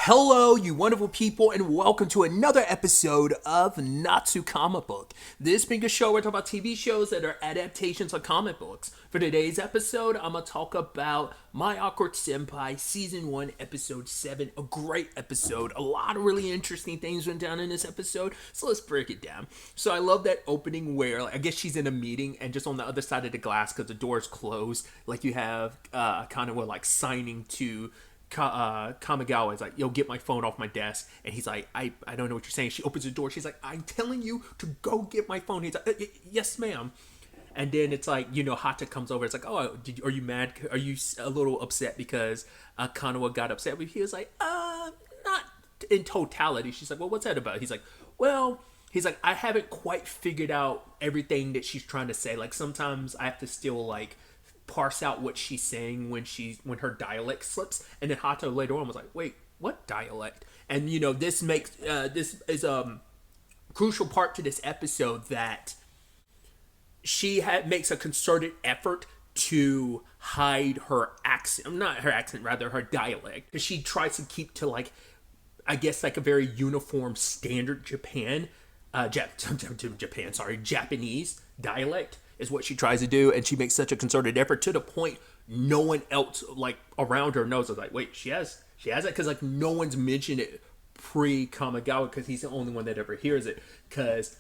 Hello, you wonderful people, and welcome to another episode of Natsu Comic Book. This being a show where I talk about TV shows that are adaptations of comic books. For today's episode, I'm going to talk about My Awkward Senpai, Season 1, Episode 7. A great episode. A lot of really interesting things went down in this episode, so let's break it down. So I love that opening where, I guess she's in a meeting, and just on the other side of the glass, because the door's closed, you have kind of signing to Kamigawa is like, yo, get my phone off my desk. And he's like, I don't know what you're saying. She opens the door. She's like, I'm telling you to go get my phone. He's like, yes, ma'am. And then it's like, Hata comes over. It's like, oh, are you mad? Are you a little upset because Kanawa got upset with you? He was like, not in totality. She's like, well, what's that about? He's like, I haven't quite figured out everything that she's trying to say. Like, sometimes I have to still, parse out what she's saying when her dialect slips. And then Hato later on was like, wait, what dialect? And this makes this is a crucial part to this episode, that she makes a concerted effort to hide her accent, not her accent, rather her dialect, because she tries to keep to I guess a very uniform standard Japanese dialect is what she tries to do. And she makes such a concerted effort to the point no one else around her knows. I was like, wait, she has it, because no one's mentioned it pre Kamigawa, because he's the only one that ever hears it, because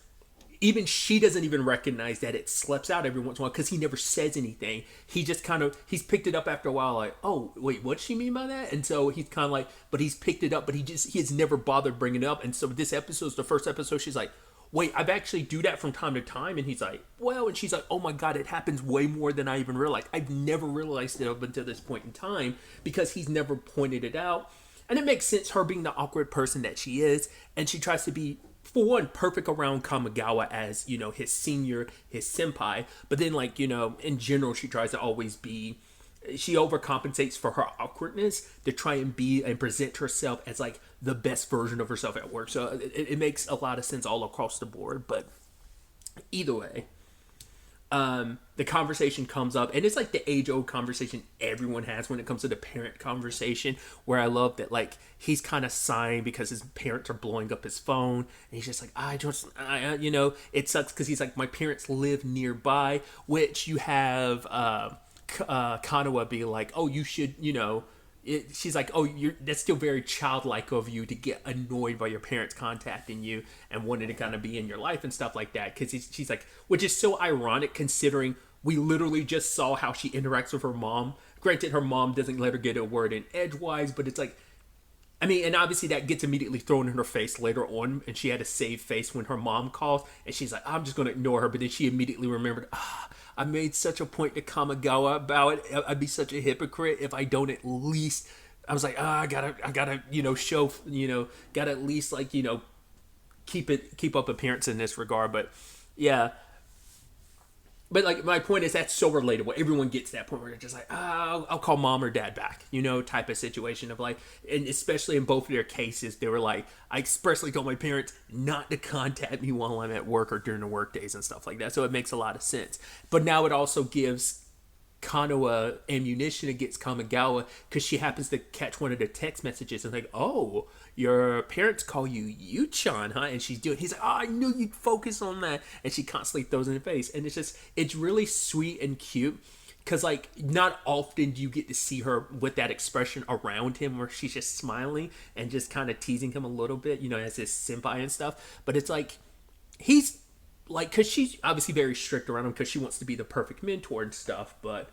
even she doesn't even recognize that it slips out every once in a while, because he never says anything. He just he's picked it up after a while, like, oh wait, what does she mean by that? And so he's kind of but he's picked it up, but he has never bothered bringing it up. And so this episode is the first episode she's like, wait, I've actually do that from time to time. And he's like, well, and she's like, oh my God, it happens way more than I even realized. I've never realized it up until this point in time, because he's never pointed it out. And it makes sense, her being the awkward person that she is. And she tries to be, for one, perfect around Kamigawa as, his senior, his senpai. But then, in general, she tries to always be, she overcompensates for her awkwardness to try and be and present herself as the best version of herself at work. So it makes a lot of sense all across the board. But either way, the conversation comes up, and it's the age-old conversation everyone has when it comes to the parent conversation, where I love that he's kind of sighing because his parents are blowing up his phone, and he's just like, it sucks, because he's like, my parents live nearby, which you have Kanawa be like, oh, you should, she's like, oh, that's still very childlike of you to get annoyed by your parents contacting you and wanting to kind of be in your life and stuff like that. Because she's like, which is so ironic considering we literally just saw how she interacts with her mom. Granted, her mom doesn't let her get a word in edgewise, but it's and obviously that gets immediately thrown in her face later on, and she had a save face when her mom calls, and she's like, I'm just going to ignore her. But then she immediately remembered, I made such a point to Kamigawa about it. I'd be such a hypocrite if I don't at least, I was like, I gotta, show, gotta at least keep up appearance in this regard. But yeah. But my point is, that's so relatable. Everyone gets that point where they're just like, I'll call mom or dad back, type of situation of and especially in both of their cases, they were like, I expressly told my parents not to contact me while I'm at work or during the work days and stuff like that. So it makes a lot of sense. But now it also gives Kanawa ammunition against Kamigawa, because she happens to catch one of the text messages and oh, your parents call you Yu-chan, huh? And he's like, oh, I knew you'd focus on that. And she constantly throws it in the face. And it's really sweet and cute, because not often do you get to see her with that expression around him where she's just smiling and just kind of teasing him a little bit, as his senpai and stuff. But it's he's because she's obviously very strict around him, because she wants to be the perfect mentor and stuff. But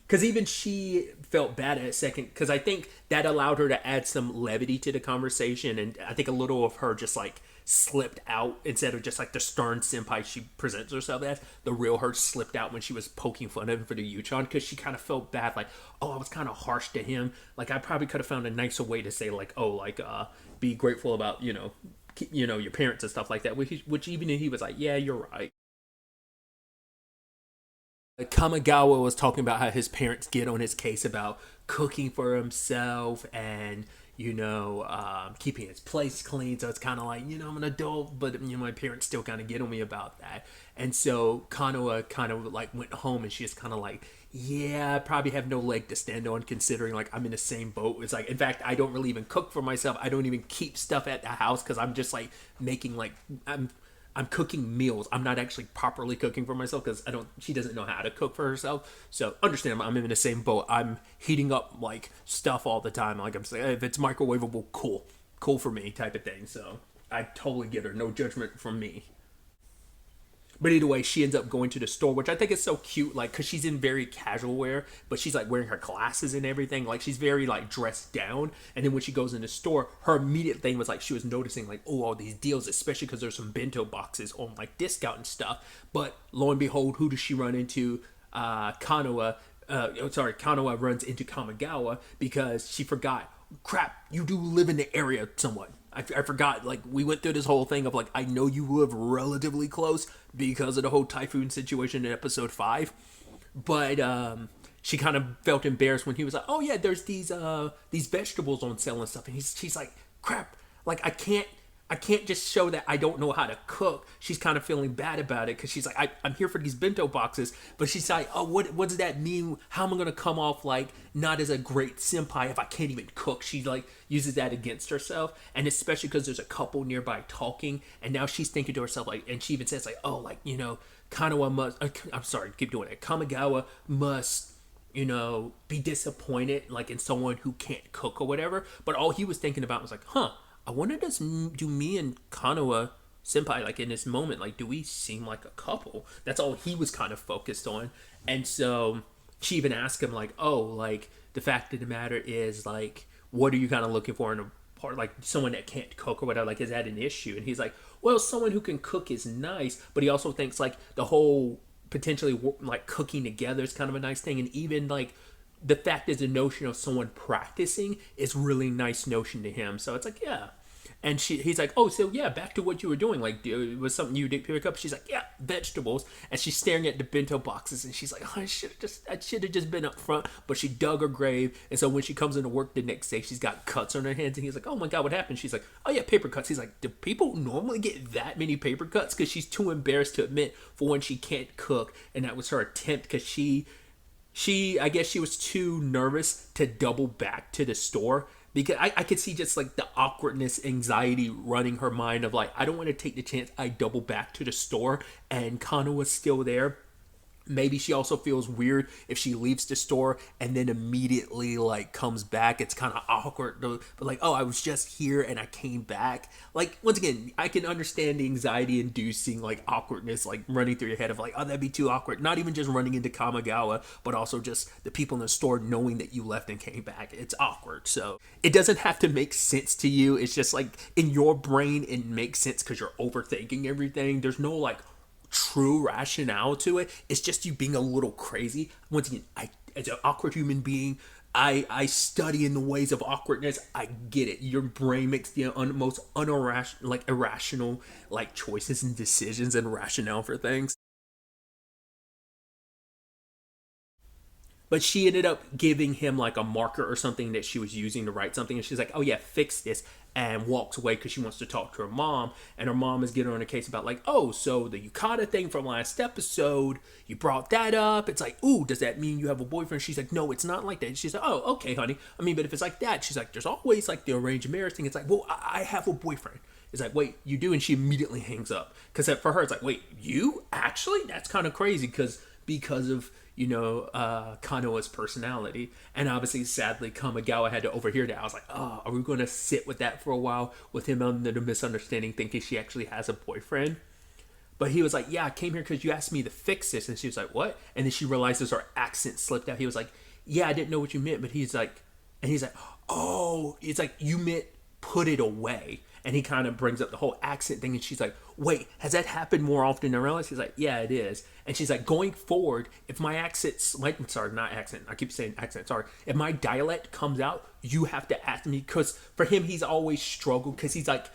because even she felt bad at a second, because I think that allowed her to add some levity to the conversation. And I think a little of her just slipped out, instead of just the stern senpai she presents herself as. The real her slipped out when she was poking fun of him for the Yuchan, because she kind of felt bad, oh, I was kind of harsh to him. I probably could have found a nicer way to say be grateful about, your parents and stuff like that, which even he was like, yeah, you're right. Kamigawa was talking about how his parents get on his case about cooking for himself and keeping his place clean. So it's kind of I'm an adult, but my parents still kind of get on me about that. And so Kanoa kind of went home, and she just kind of yeah, I probably have no leg to stand on considering like I'm in the same boat. It's like, in fact, I don't really even cook for myself. I don't even keep stuff at the house because I'm just like making like I'm cooking meals. I'm not actually properly cooking for myself because I don't. She doesn't know how to cook for herself. So understand, I'm in the same boat. I'm heating up like stuff all the time. Like I'm saying, if it's microwavable, cool for me, type of thing. So I totally get her. No judgment from me. But either way, she ends up going to the store, which I think is so cute, like, because she's in very casual wear, but she's, like, wearing her glasses and everything. Like, she's very, like, dressed down. And then when she goes in the store, her immediate thing was, like, she was noticing, like, oh, all these deals, especially because there's some bento boxes on, like, discount and stuff. But lo and behold, who does she run into? Kanoa runs into Kamigawa because she forgot, crap, you do live in the area somewhat. I forgot, like, we went through this whole thing of, like, I know you live relatively close because of the whole typhoon situation in episode 5. But, she kind of felt embarrassed when he was like, oh, yeah, there's these vegetables on sale and stuff. And she's like, crap, like, I can't just show that I don't know how to cook. She's kind of feeling bad about it because she's like, I'm here for these bento boxes. But she's like, oh, what does that mean? How am I going to come off like not as a great senpai if I can't even cook? She like uses that against herself. And especially because there's a couple nearby talking. And now she's thinking to herself, like, and she even says like, oh, like, Kanawa must, I'm sorry, keep doing it. Kamigawa must, be disappointed like in someone who can't cook or whatever. But all he was thinking about was like, I wonder, do me and Kanoa Senpai, like, in this moment, like, do we seem like a couple? That's all he was kind of focused on. And so she even asked him, like, oh, like, the fact of the matter is, like, what are you kind of looking for in a part, like, someone that can't cook or whatever? Like, is that an issue? And he's like, well, someone who can cook is nice, but he also thinks, like, the whole potentially, like, cooking together is kind of a nice thing. And even, like, the fact is the notion of someone practicing is really nice notion to him. So it's like, yeah. And he's like, oh, so yeah, back to what you were doing. Like, it was something you did pick up. She's like, yeah, vegetables. And she's staring at the bento boxes, and she's like, oh, I should have just been up front. But she dug her grave, and so when she comes into work the next day, she's got cuts on her hands, and he's like, oh my god, what happened? She's like, oh yeah, paper cuts. He's like, do people normally get that many paper cuts? Because she's too embarrassed to admit for when she can't cook, and that was her attempt because I guess she was too nervous to double back to the store because I could see just like the awkwardness, anxiety running her mind of like, I don't want to take the chance I double back to the store and Kana was still there. Maybe she also feels weird if she leaves the store and then immediately like comes back. It's kind of awkward, but like, oh, I was just here and I came back. Like, once again, I can understand the anxiety inducing like awkwardness like running through your head of like, oh, that'd be too awkward. Not even just running into Kamigawa, but also just the people in the store knowing that you left and came back. It's awkward. So it doesn't have to make sense to you. It's just like in your brain, it makes sense because you're overthinking everything. There's no like true rationale to it. It's just you being a little crazy. Once again, I as an awkward human being, I study in the ways of awkwardness. I get it. Your brain makes the most irrational like choices and decisions and rationale for things. But she ended up giving him like a marker or something that she was using to write something. And she's like, oh yeah, fix this. And walks away because she wants to talk to her mom. And her mom is getting on a case about like, oh, so the yukata thing from last episode, you brought that up. It's like, ooh, does that mean you have a boyfriend? She's like, no, it's not like that. She's like, oh, okay, honey. I mean, but if it's like that, she's like, there's always like the arranged marriage thing. It's like, well, I have a boyfriend. It's like, wait, you do? And she immediately hangs up. Because for her, it's like, wait, you? Actually? That's kind of crazy because of Kanoa's personality. And obviously, sadly, Kamigawa had to overhear that. I was like, oh, are we going to sit with that for a while with him under the misunderstanding thinking she actually has a boyfriend? But he was like, yeah, I came here because you asked me to fix this. And she was like, what? And then she realizes her accent slipped out. He was like, yeah, I didn't know what you meant. But he's like, oh, it's like, you meant put it away. And he kind of brings up the whole accent thing. And she's like, wait, has that happened more often than realized? He's like, yeah, it is. And she's like, going forward, if my I keep saying accent, sorry. If my dialect comes out, you have to ask me. Because for him, he's always struggled. Because he's like,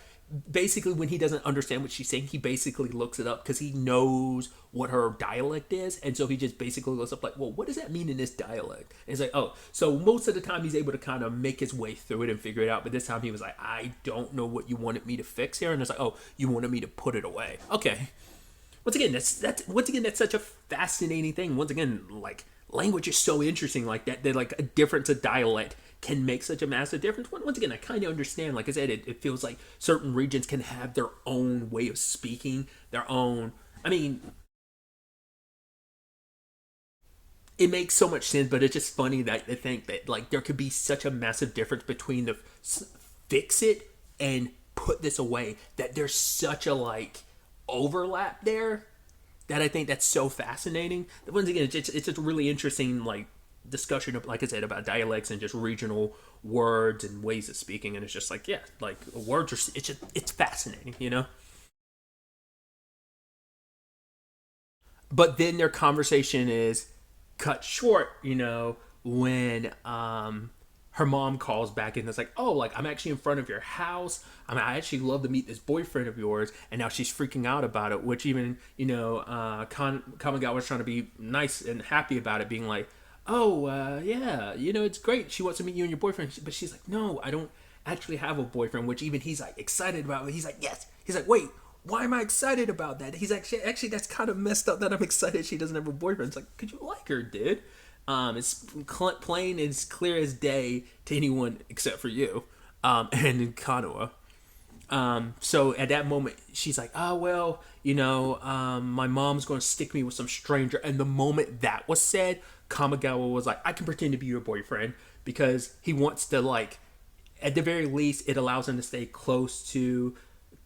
basically when he doesn't understand what she's saying, he basically looks it up because he knows what her dialect is. And so he just basically looks up like, well, what does that mean in this dialect? And he's like, oh, so most of the time he's able to kind of make his way through it and figure it out. But this time he was like, I don't know what you wanted me to fix here. And it's like, oh, you wanted me to put it away. Okay. Once again, that's such a fascinating thing. Once again, like language is so interesting like that. That like a difference of dialect can make such a massive difference. Once again, I kind of understand. Like I said, it feels like certain regions can have their own way of speaking, their own. I mean, it makes so much sense, but it's just funny that they think that like there could be such a massive difference between the fix it and put this away. That there's such a like overlap there that I think that's so fascinating. Once again, it's just a really interesting like discussion of, like I said, about dialects and just regional words and ways of speaking, and it's just like, yeah, like words are, it's fascinating, you know. But then their conversation is cut short, you know, when her mom calls back and it's like, oh, like I'm actually in front of your house. I mean, I actually love to meet this boyfriend of yours, and now she's freaking out about it. Which even, you know, Kamigawa was trying to be nice and happy about it, being like, oh, yeah, you know, it's great. She wants to meet you and your boyfriend, but she's like, no, I don't actually have a boyfriend. Which even he's like excited about it. He's like, yes. He's like, wait, why am I excited about that? He's actually that's kind of messed up that I'm excited she doesn't have a boyfriend. It's like, could you like her, dude? It's plain as clear as day to anyone except for you, and in Kanoa. So at that moment, she's like, oh, well, you know, my mom's going to stick me with some stranger. And the moment that was said, Kamigawa was like, I can pretend to be your boyfriend, because he wants to, like, at the very least, it allows him to stay close to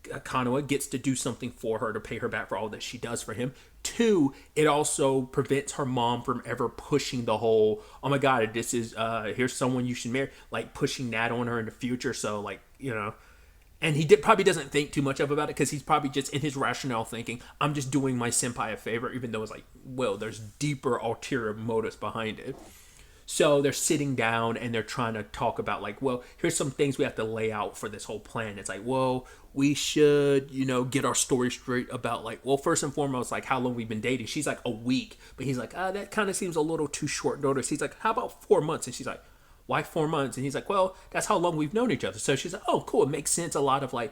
Kanoa, gets to do something for her to pay her back for all that she does for him. Two, it also prevents her mom from ever pushing the whole, oh my god, this is here's someone you should marry, like pushing that on her in the future. So like, you know, and probably doesn't think too much of about it, because he's probably just in his rationale thinking, I'm just doing my senpai a favor, even though it's like, well, there's deeper ulterior motives behind it. So they're sitting down and they're trying to talk about, like, well, here's some things we have to lay out for this whole plan. It's like, well, we should, you know, get our story straight about, like, well, first and foremost, like, how long we've been dating. She's like, a week. But he's like, that kind of seems a little too short notice. He's like, how about 4 months? And she's like, why 4 months? And he's like, well, that's how long we've known each other. So she's like, oh, cool. It makes sense. A lot of, like,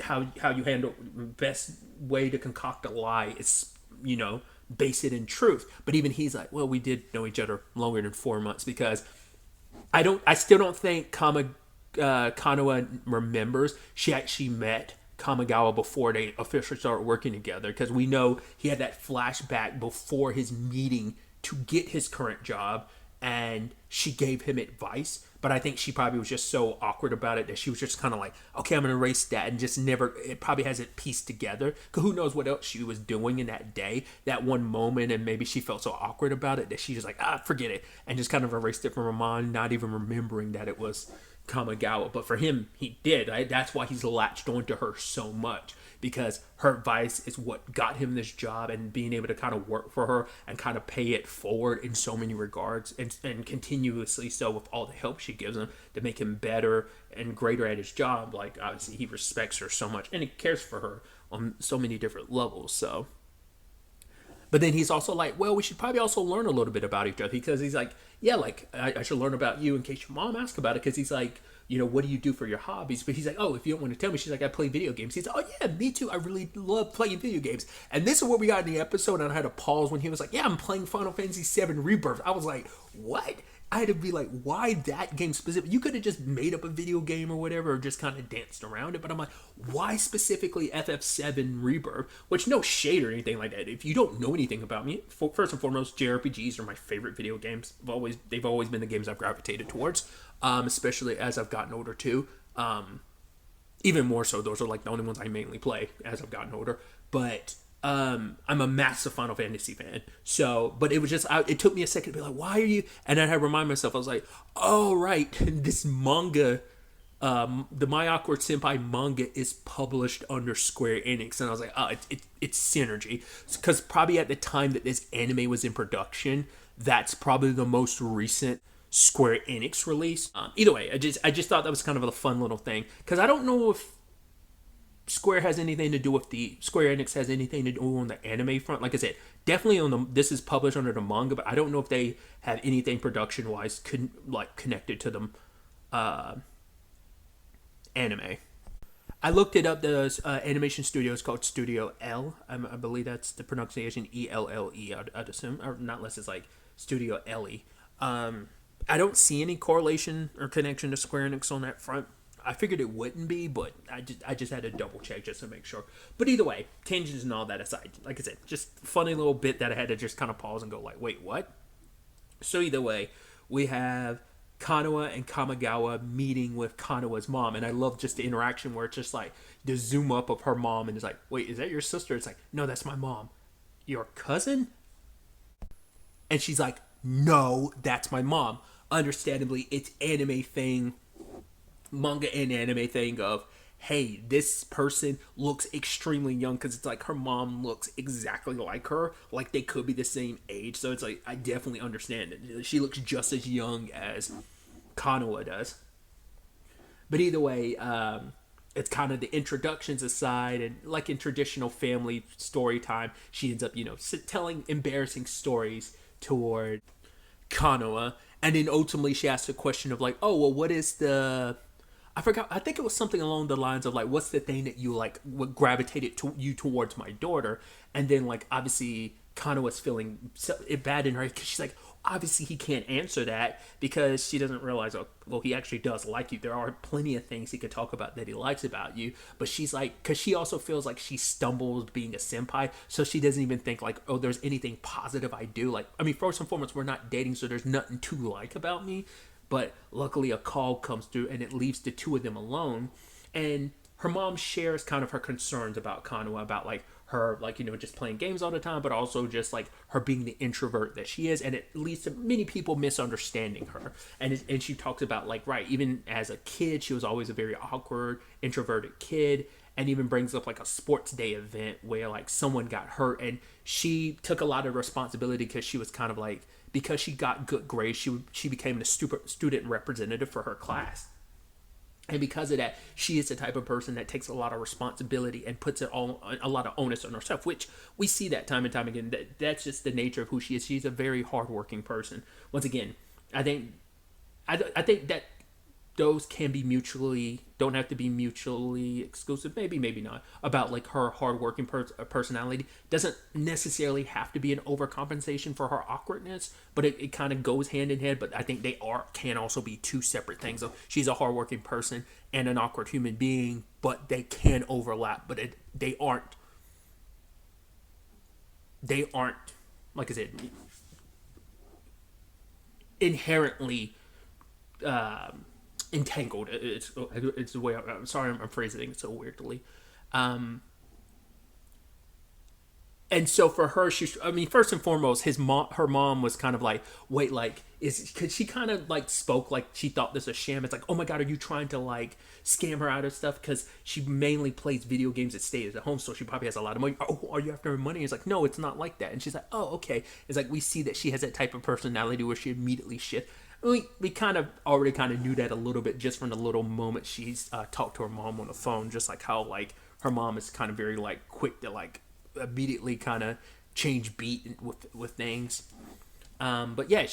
how you handle best way to concoct a lie is, you know, base it in truth. But even he's like, well, we did know each other longer than 4 months, because I still don't think Kanoa remembers she actually met Kamigawa before they officially started working together, because we know he had that flashback before his meeting to get his current job, and she gave him advice. But I think she probably was just so awkward about it that she was just kind of like, okay, I'm going to erase that, and just never, it probably hasn't pieced together. Because who knows what else she was doing in that day, that one moment, and maybe she felt so awkward about it that she just like, forget it, and just kind of erased it from her mind, not even remembering that it was Kamigawa. But for him, he did. Right? That's why he's latched onto her so much, because her advice is what got him this job, and being able to kind of work for her and kind of pay it forward in so many regards, and continuously so, with all the help she gives him to make him better and greater at his job. Like, obviously he respects her so much and he cares for her on so many different levels. So, but then he's also like, well, we should probably also learn a little bit about each other, because he's like, yeah, like I should learn about you in case your mom asks about it, because he's like, you know, what do you do for your hobbies? But he's like, oh, if you don't want to tell me, she's like, I play video games. He's like, oh yeah, me too. I really love playing video games. And this is what we got in the episode. And I had to pause when he was like, yeah, I'm playing Final Fantasy VII Rebirth. I was like, what? I had to be like, why that game specific? You could have just made up a video game or whatever, or just kind of danced around it. But I'm like, why specifically FF7 Rebirth? Which, no shade or anything like that. If you don't know anything about me, first and foremost, JRPGs are my favorite video games. They've always been the games I've gravitated towards, especially as I've gotten older too. Even more so, those are like the only ones I mainly play as I've gotten older. But I'm a massive Final Fantasy fan. So, but it was just, it took me a second to be like, why are you? And then I had to remind myself, I was like, oh, right, this manga, the My Awkward Senpai manga is published under Square Enix. And I was like, oh, it's synergy. Because probably at the time that this anime was in production, that's probably the most recent Square Enix release. Either way, I just thought that was kind of a fun little thing. Because I don't know if Square has anything to do with Square Enix has anything to do on the anime front. Like I said, definitely this is published under the manga, but I don't know if they have anything production wise connected to the anime. I looked it up. The animation studio is called Studio L. I believe that's the pronunciation, ELLE. I'd assume, or not unless it's like Studio Ellie. I don't see any correlation or connection to Square Enix on that front. I figured it wouldn't be, but I just had to double check just to make sure. But either way, tangents and all that aside, like I said, just funny little bit that I had to just kind of pause and go like, wait, what? So either way, we have Kanoa and Kamigawa meeting with Kanoa's mom, and I love just the interaction where it's just like the zoom up of her mom, and it's like, wait, is that your sister? It's like, no, that's my mom. Your cousin? And she's like, no, that's my mom. Understandably, it's anime thing, manga and anime thing of, hey, this person looks extremely young because it's like her mom looks exactly like her, like they could be the same age. So it's like, I definitely understand it. She looks just as young as Kanoa does. But either way, it's kind of the introductions aside, and like in traditional family story time, she ends up, telling embarrassing stories toward Kanoa, and then ultimately she asks a question of like, oh well, what is the, I forgot, I think it was something along the lines of like, what's the thing that you like, what gravitated to you towards my daughter? And then like obviously Kanoa's feeling bad in her because she's like, obviously he can't answer that because she doesn't realize, oh, well, he actually does like you. There are plenty of things he could talk about that he likes about you. But she's like, because she also feels like she stumbles being a senpai, so she doesn't even think like, oh, there's anything positive I do. Like, I mean, first and foremost, we're not dating, so there's nothing to like about me. But luckily a call comes through and it leaves the two of them alone. And her mom shares kind of her concerns about Kanoa, about like her, like, just playing games all the time, but also just like her being the introvert that she is, and it leads to many people misunderstanding her. And she talks about like, right, even as a kid, she was always a very awkward, introverted kid, and even brings up like a sports day event where like someone got hurt, and she took a lot of responsibility because she was kind of like, because she got good grades, she became the student representative for her class. And because of that, she is the type of person that takes a lot of responsibility and puts it all, a lot of onus on herself, which we see that time and time again. That's just the nature of who she is. She's a very hardworking person. Once again, I think that those can be don't have to be mutually exclusive. Maybe not. About like her hardworking personality doesn't necessarily have to be an overcompensation for her awkwardness, but it kind of goes hand in hand. But I think can also be two separate things. So she's a hardworking person and an awkward human being, but they can overlap. But they aren't. Like I said, inherently. Entangled. It's the way I'm sorry, I'm phrasing it so weirdly. And so for her, first and foremost, her mom was kind of like, wait, like, because she kind of like spoke like she thought this was a sham. It's like, oh my god, are you trying to like scam her out of stuff? Because she mainly plays video games and stays at home, so she probably has a lot of money. Oh, are you after her money? It's like, no, it's not like that. And she's like, oh, okay. It's like we see that she has that type of personality where she immediately shifts. We kind of already kind of knew that a little bit just from the little moment she's talked to her mom on the phone, just like how like her mom is kind of very like quick to like immediately kind of change beat with things. But yeah,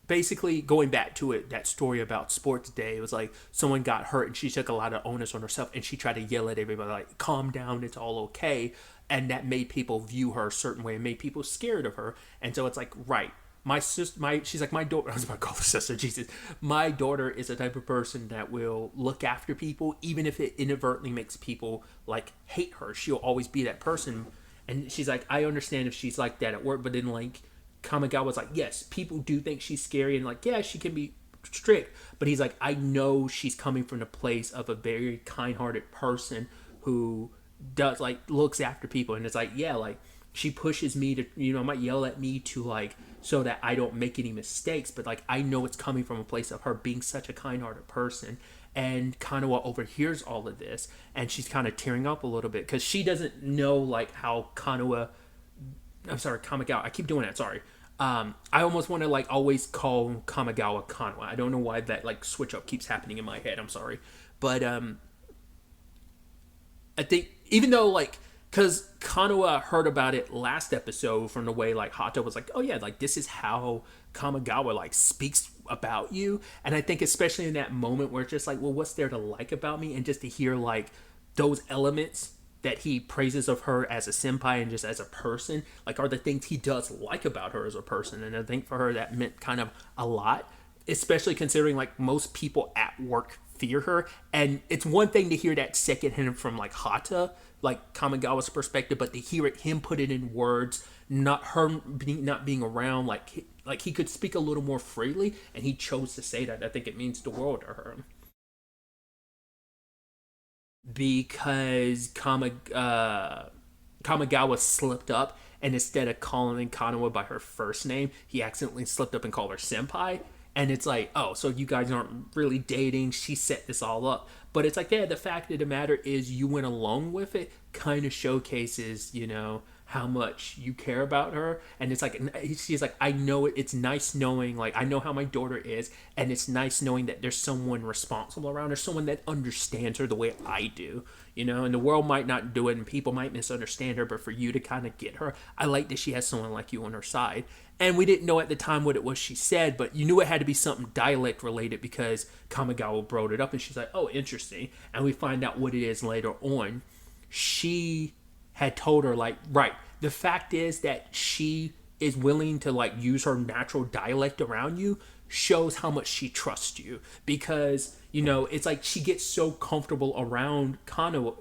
basically going back to it, that story about sports day, it was like someone got hurt and she took a lot of onus on herself, and she tried to yell at everybody like, calm down, it's all okay. And that made people view her a certain way and made people scared of her. And so it's like, right, she's like, my daughter, I was about to call her sister, Jesus. My daughter is the type of person that will look after people, even if it inadvertently makes people like hate her. She'll always be that person. And she's like, I understand if she's like that at work, but then like Kamigawa's like, yes, people do think she's scary, and like, yeah, she can be strict, but he's like, I know she's coming from the place of a very kind-hearted person who does like looks after people. And it's like, yeah, like she pushes me to, might yell at me to like, so that I don't make any mistakes, but like I know it's coming from a place of her being such a kind-hearted person. And Kanoa overhears all of this, and she's kind of tearing up a little bit because she doesn't know like how Kamigawa, I keep doing that, sorry. I almost want to like always call Kamigawa Kanoa. I don't know why that like switch up keeps happening in my head, I'm sorry. But I think even though like, because Kanoa heard about it last episode from the way like Hato was like, oh yeah, like this is how Kamigawa like speaks about you. And I think especially in that moment where it's just like, well, what's there to like about me? And just to hear like those elements that he praises of her as a senpai and just as a person, like, are the things he does like about her as a person. And I think for her that meant kind of a lot, especially considering like most people at work fear her. And it's one thing to hear that secondhand from like Hata, like Kamigawa's perspective, but to hear him put it in words, not her not being around, like he could speak a little more freely, and he chose to say that. I think it means the world to her. Because Kamigawa slipped up, and instead of calling Kanawa by her first name, he accidentally slipped up and called her senpai. And it's like, oh, so you guys aren't really dating. She set this all up. But it's like, yeah, the fact of the matter is you went along with it kind of showcases, how much you care about her. And it's like, she's like, I know it. It's nice knowing, like, I know how my daughter is. And it's nice knowing that there's someone responsible around her, someone that understands her the way I do. And the world might not do it and people might misunderstand her, but for you to kind of get her, I like that she has someone like you on her side. And we didn't know at the time what it was she said, but you knew it had to be something dialect related because Kamigawa brought it up, and she's like, oh, interesting. And we find out what it is later on. She had told her, like, right, the fact is that she is willing to, like, use her natural dialect around you shows how much she trusts you, because it's like she gets so comfortable around Kanawa.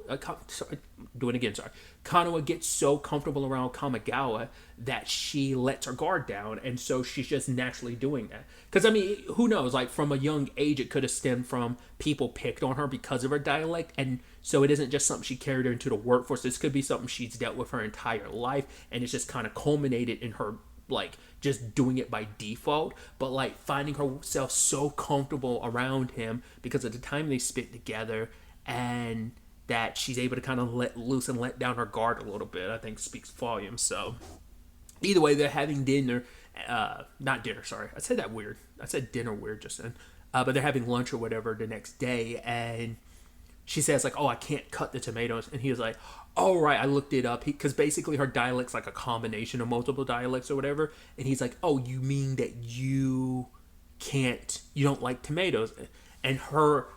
Do it again. Sorry, Kanawa gets so comfortable around Kamigawa that she lets her guard down, and so she's just naturally doing that. Because I mean, who knows? Like from a young age, it could have stemmed from people picked on her because of her dialect, and so it isn't just something she carried her into the workforce. This could be something she's dealt with her entire life, and it's just kind of culminated in her like just doing it by default, but like finding herself so comfortable around him because of the time they spent together, and that she's able to kind of let loose and let down her guard a little bit, I think speaks volumes. So either way, they're having dinner, not dinner, sorry, I said that weird, I said dinner weird just then, but they're having lunch or whatever the next day, and she says like, oh, I can't cut the tomatoes, and he was like, oh right, I looked it up, because basically her dialect's like a combination of multiple dialects or whatever, and he's like, oh, you mean that you don't like tomatoes? And her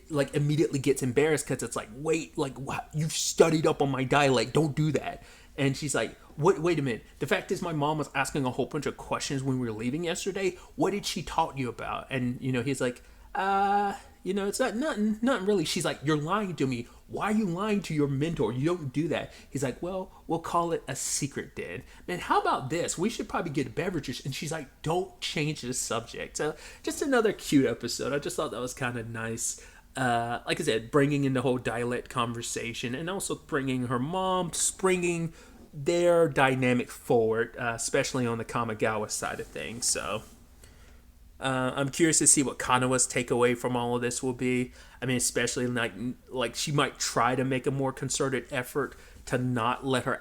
like immediately gets embarrassed because it's like, wait, like what? You've studied up on my dialect, don't do that. And she's like, wait a minute, the fact is my mom was asking a whole bunch of questions when we were leaving yesterday. What did she talk to you about? And he's like, it's not nothing really. She's like, you're lying to me. Why are you lying to your mentor? You don't do that. He's like, well, we'll call it a secret then. Man, how about this? We should probably get beverages. And she's like, don't change the subject. So just another cute episode. I just thought that was kind of nice. Like I said, bringing in the whole dialect conversation, and also bringing her mom, bringing their dynamic forward, especially on the Kamigawa side of things. So I'm curious to see what Kanawa's takeaway from all of this will be. I mean, especially like she might try to make a more concerted effort to not let her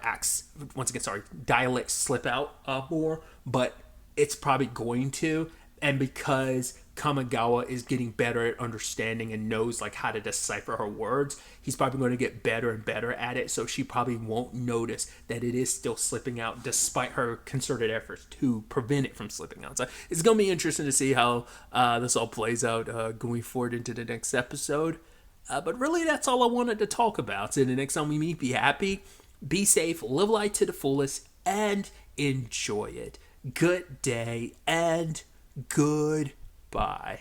dialect slip out more, but it's probably going to. And because Kamigawa is getting better at understanding and knows like how to decipher her words, he's probably going to get better and better at it, so she probably won't notice that it is still slipping out despite her concerted efforts to prevent it from slipping out. So it's going to be interesting to see how this all plays out going forward into the next episode. But really, that's all I wanted to talk about. So the next time we meet, be happy, be safe, live life to the fullest, and enjoy it. Good day and goodbye.